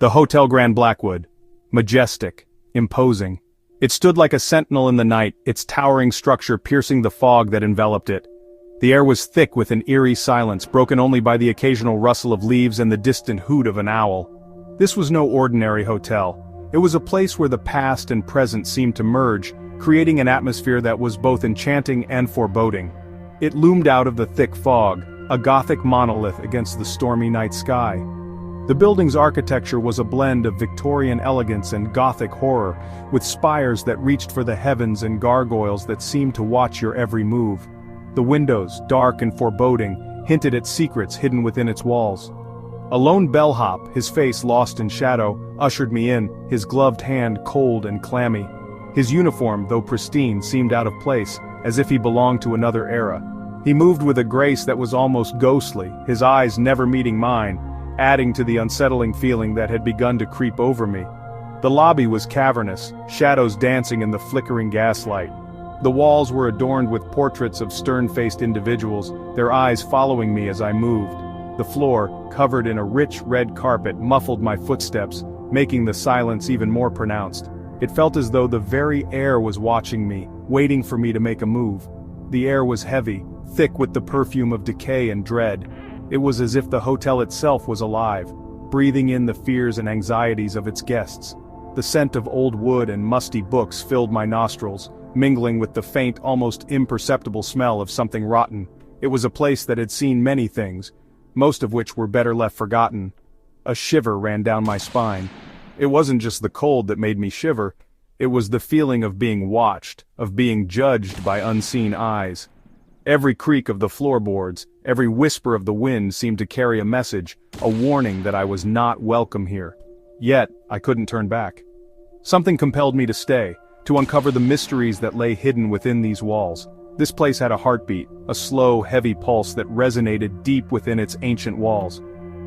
The Hotel Grand Blackwood. Majestic. Imposing. It stood like a sentinel in the night, its towering structure piercing the fog that enveloped it. The air was thick with an eerie silence, broken only by the occasional rustle of leaves and the distant hoot of an owl. This was no ordinary hotel. It was a place where the past and present seemed to merge, creating an atmosphere that was both enchanting and foreboding. It loomed out of the thick fog, a Gothic monolith against the stormy night sky. The building's architecture was a blend of Victorian elegance and Gothic horror, with spires that reached for the heavens and gargoyles that seemed to watch your every move. The windows, dark and foreboding, hinted at secrets hidden within its walls. A lone bellhop, his face lost in shadow, ushered me in, his gloved hand cold and clammy. His uniform, though pristine, seemed out of place, as if he belonged to another era. He moved with a grace that was almost ghostly, his eyes never meeting mine, adding to the unsettling feeling that had begun to creep over me. The lobby was cavernous, shadows dancing in the flickering gaslight. The walls were adorned with portraits of stern-faced individuals, their eyes following me as I moved. The floor, covered in a rich red carpet, muffled my footsteps, making the silence even more pronounced. It felt as though the very air was watching me, waiting for me to make a move. The air was heavy, thick with the perfume of decay and dread. It was as if the hotel itself was alive, breathing in the fears and anxieties of its guests. The scent of old wood and musty books filled my nostrils, mingling with the faint, almost imperceptible smell of something rotten. It was a place that had seen many things, most of which were better left forgotten. A shiver ran down my spine. It wasn't just the cold that made me shiver, it was the feeling of being watched, of being judged by unseen eyes. Every creak of the floorboards, every whisper of the wind seemed to carry a message, a warning that I was not welcome here. Yet, I couldn't turn back. Something compelled me to stay, to uncover the mysteries that lay hidden within these walls. This place had a heartbeat, a slow, heavy pulse that resonated deep within its ancient walls.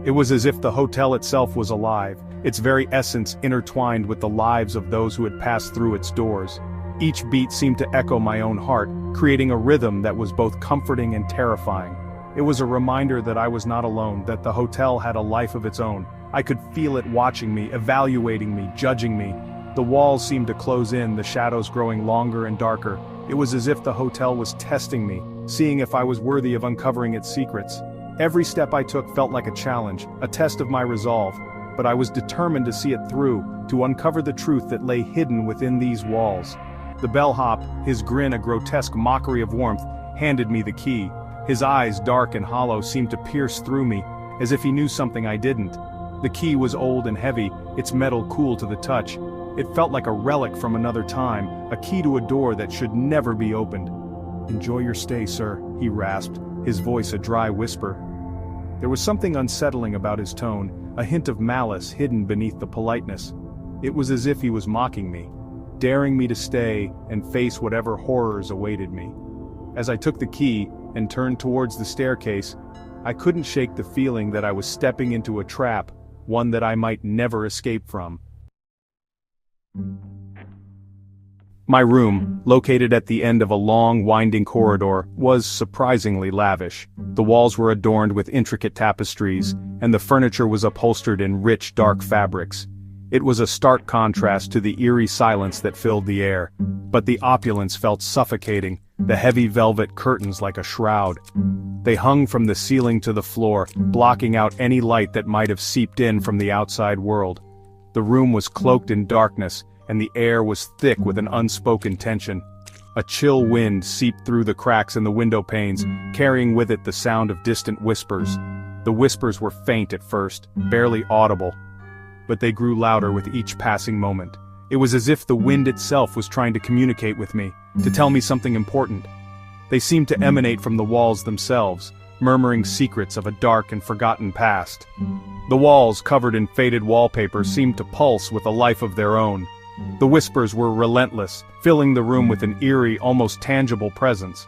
It was as if the hotel itself was alive, its very essence intertwined with the lives of those who had passed through its doors. Each beat seemed to echo my own heart, creating a rhythm that was both comforting and terrifying. It was a reminder that I was not alone, that the hotel had a life of its own. I could feel it watching me, evaluating me, judging me. The walls seemed to close in, the shadows growing longer and darker. It was as if the hotel was testing me, seeing if I was worthy of uncovering its secrets. Every step I took felt like a challenge, a test of my resolve, but I was determined to see it through, to uncover the truth that lay hidden within these walls. The bellhop, his grin a grotesque mockery of warmth, handed me the key. His eyes, dark and hollow, seemed to pierce through me, as if he knew something I didn't. The key was old and heavy, its metal cool to the touch. It felt like a relic from another time, a key to a door that should never be opened. "Enjoy your stay, sir," he rasped, his voice a dry whisper. There was something unsettling about his tone, a hint of malice hidden beneath the politeness. It was as if he was mocking me, daring me to stay and face whatever horrors awaited me. As I took the key and turned towards the staircase, I couldn't shake the feeling that I was stepping into a trap, one that I might never escape from. My room, located at the end of a long, winding corridor, was surprisingly lavish. The walls were adorned with intricate tapestries, and the furniture was upholstered in rich, dark fabrics. It was a stark contrast to the eerie silence that filled the air, but the opulence felt suffocating, the heavy velvet curtains like a shroud. They hung from the ceiling to the floor, blocking out any light that might have seeped in from the outside world. The room was cloaked in darkness, and the air was thick with an unspoken tension. A chill wind seeped through the cracks in the window panes, carrying with it the sound of distant whispers. The whispers were faint at first, barely audible, but they grew louder with each passing moment. It was as if the wind itself was trying to communicate with me, to tell me something important. They seemed to emanate from the walls themselves, murmuring secrets of a dark and forgotten past. The walls, covered in faded wallpaper, seemed to pulse with a life of their own. The whispers were relentless, filling the room with an eerie, almost tangible presence.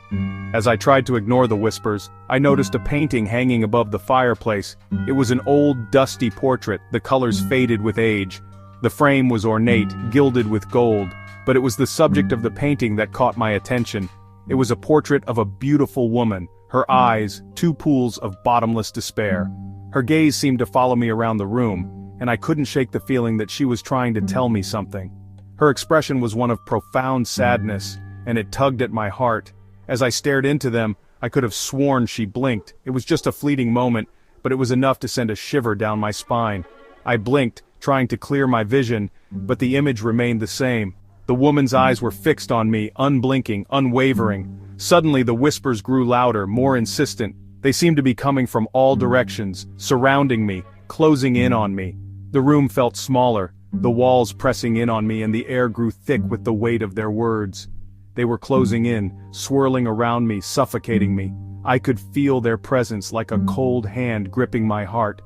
As I tried to ignore the whispers, I noticed a painting hanging above the fireplace. It was an old, dusty portrait, the colors faded with age. The frame was ornate, gilded with gold, but it was the subject of the painting that caught my attention. It was a portrait of a beautiful woman, her eyes, two pools of bottomless despair. Her gaze seemed to follow me around the room, and I couldn't shake the feeling that she was trying to tell me something. Her expression was one of profound sadness, and it tugged at my heart. As I stared into them, I could have sworn she blinked. It was just a fleeting moment, but it was enough to send a shiver down my spine. I blinked, trying to clear my vision, but the image remained the same. The woman's eyes were fixed on me, unblinking, unwavering. Suddenly the whispers grew louder, more insistent. They seemed to be coming from all directions, surrounding me, closing in on me. The room felt smaller, the walls pressing in on me, and the air grew thick with the weight of their words. They were closing in, swirling around me, suffocating me. I could feel their presence like a cold hand gripping my heart.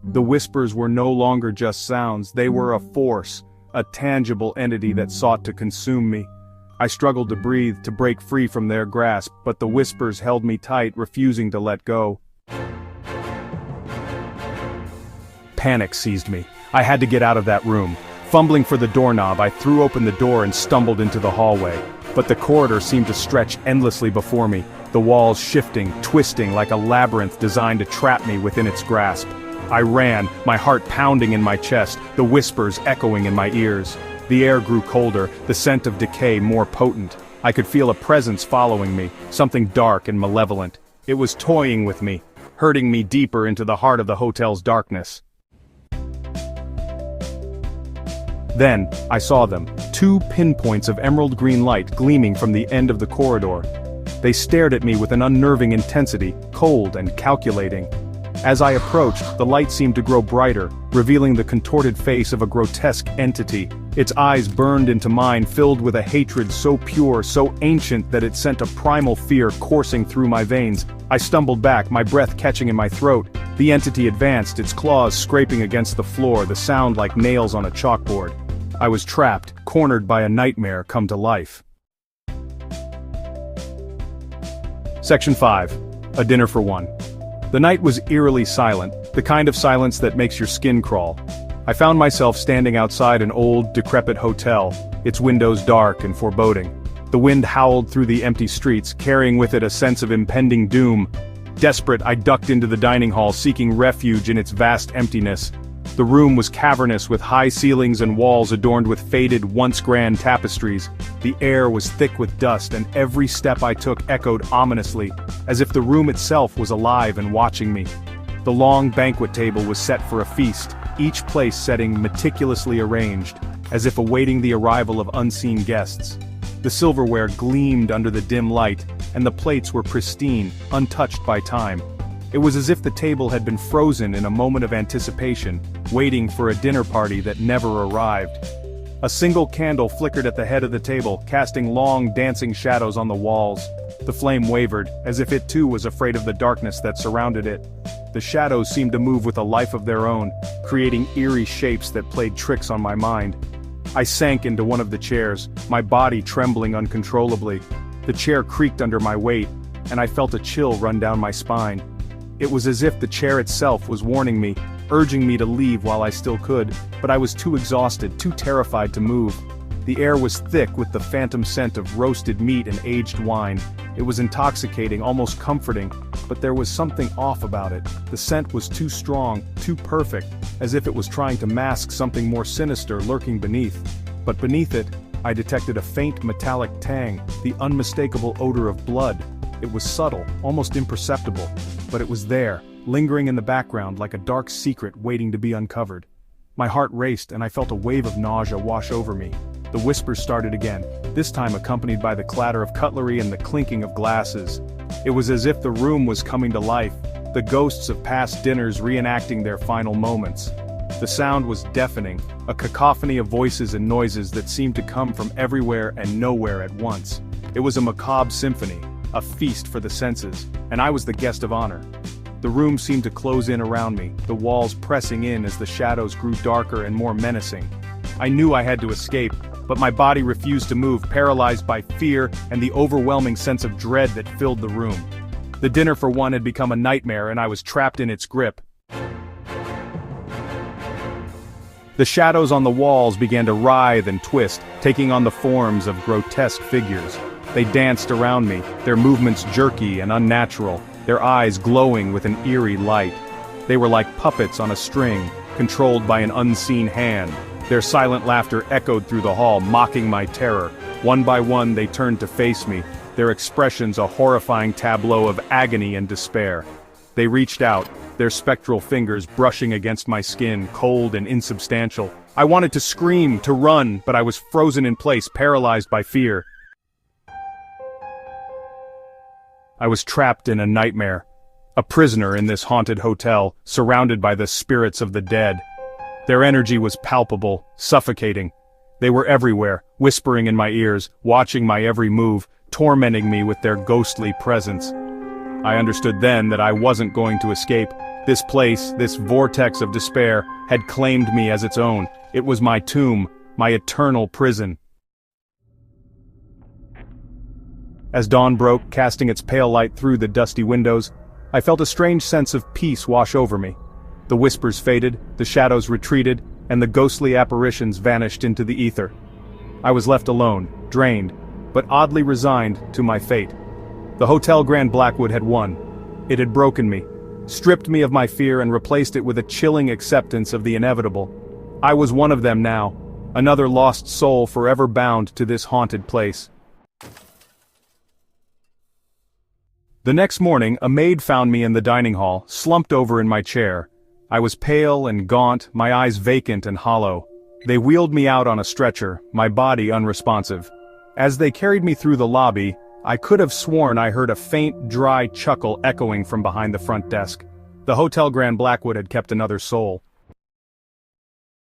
The whispers were no longer just sounds, they were a force, a tangible entity that sought to consume me. I struggled to breathe, to break free from their grasp, but the whispers held me tight, refusing to let go. Panic seized me. I had to get out of that room. Fumbling for the doorknob, I threw open the door and stumbled into the hallway. But the corridor seemed to stretch endlessly before me, the walls shifting, twisting like a labyrinth designed to trap me within its grasp. I ran, my heart pounding in my chest, the whispers echoing in my ears. The air grew colder, the scent of decay more potent. I could feel a presence following me, something dark and malevolent. It was toying with me, hurting me deeper into the heart of the hotel's darkness. Then, I saw them, two pinpoints of emerald green light gleaming from the end of the corridor. They stared at me with an unnerving intensity, cold and calculating. As I approached, the light seemed to grow brighter, revealing the contorted face of a grotesque entity. Its eyes burned into mine, filled with a hatred so pure, so ancient that it sent a primal fear coursing through my veins. I stumbled back, my breath catching in my throat. The entity advanced, its claws scraping against the floor, the sound like nails on a chalkboard. I was trapped, cornered by a nightmare come to life. Section 5. A Dinner for One. The night was eerily silent, the kind of silence that makes your skin crawl. I found myself standing outside an old, decrepit hotel, its windows dark and foreboding. The wind howled through the empty streets, carrying with it a sense of impending doom. Desperate, I ducked into the dining hall, seeking refuge in its vast emptiness. The room was cavernous with high ceilings and walls adorned with faded, once grand tapestries. The air was thick with dust, and every step I took echoed ominously, as if the room itself was alive and watching me. The long banquet table was set for a feast, each place setting meticulously arranged, as if awaiting the arrival of unseen guests. The silverware gleamed under the dim light, and the plates were pristine, untouched by time. It was as if the table had been frozen in a moment of anticipation, waiting for a dinner party that never arrived. A single candle flickered at the head of the table, casting long, dancing shadows on the walls. The flame wavered, as if it too was afraid of the darkness that surrounded it. The shadows seemed to move with a life of their own, creating eerie shapes that played tricks on my mind. I sank into one of the chairs, my body trembling uncontrollably. The chair creaked under my weight, and I felt a chill run down my spine. It was as if the chair itself was warning me, urging me to leave while I still could, but I was too exhausted, too terrified to move. The air was thick with the phantom scent of roasted meat and aged wine. It was intoxicating, almost comforting, but there was something off about it. The scent was too strong, too perfect, as if it was trying to mask something more sinister lurking beneath. But beneath it, I detected a faint metallic tang, the unmistakable odor of blood. It was subtle, almost imperceptible, but it was there, lingering in the background like a dark secret waiting to be uncovered. My heart raced and I felt a wave of nausea wash over me. The whispers started again, this time accompanied by the clatter of cutlery and the clinking of glasses. It was as if the room was coming to life, the ghosts of past dinners reenacting their final moments. The sound was deafening, a cacophony of voices and noises that seemed to come from everywhere and nowhere at once. It was a macabre symphony, a feast for the senses, and I was the guest of honor. The room seemed to close in around me, the walls pressing in as the shadows grew darker and more menacing. I knew I had to escape, but my body refused to move, paralyzed by fear and the overwhelming sense of dread that filled the room. The dinner for one had become a nightmare and I was trapped in its grip. The shadows on the walls began to writhe and twist, taking on the forms of grotesque figures. They danced around me, their movements jerky and unnatural, their eyes glowing with an eerie light. They were like puppets on a string, controlled by an unseen hand. Their silent laughter echoed through the hall, mocking my terror. One by one they turned to face me, their expressions a horrifying tableau of agony and despair. They reached out, their spectral fingers brushing against my skin, cold and insubstantial. I wanted to scream, to run, but I was frozen in place, paralyzed by fear. I was trapped in a nightmare. A prisoner in this haunted hotel, surrounded by the spirits of the dead. Their energy was palpable, suffocating. They were everywhere, whispering in my ears, watching my every move, tormenting me with their ghostly presence. I understood then that I wasn't going to escape. This place, this vortex of despair, had claimed me as its own. It was my tomb, my eternal prison. As dawn broke, casting its pale light through the dusty windows, I felt a strange sense of peace wash over me. The whispers faded, the shadows retreated, and the ghostly apparitions vanished into the ether. I was left alone, drained, but oddly resigned to my fate. The Hotel Grand Blackwood had won. It had broken me, stripped me of my fear and replaced it with a chilling acceptance of the inevitable. I was one of them now, another lost soul forever bound to this haunted place. The next morning, a maid found me in the dining hall, slumped over in my chair. I was pale and gaunt, my eyes vacant and hollow. They wheeled me out on a stretcher, my body unresponsive. As they carried me through the lobby, I could have sworn I heard a faint, dry chuckle echoing from behind the front desk. The Hotel Grand Blackwood had kept another soul.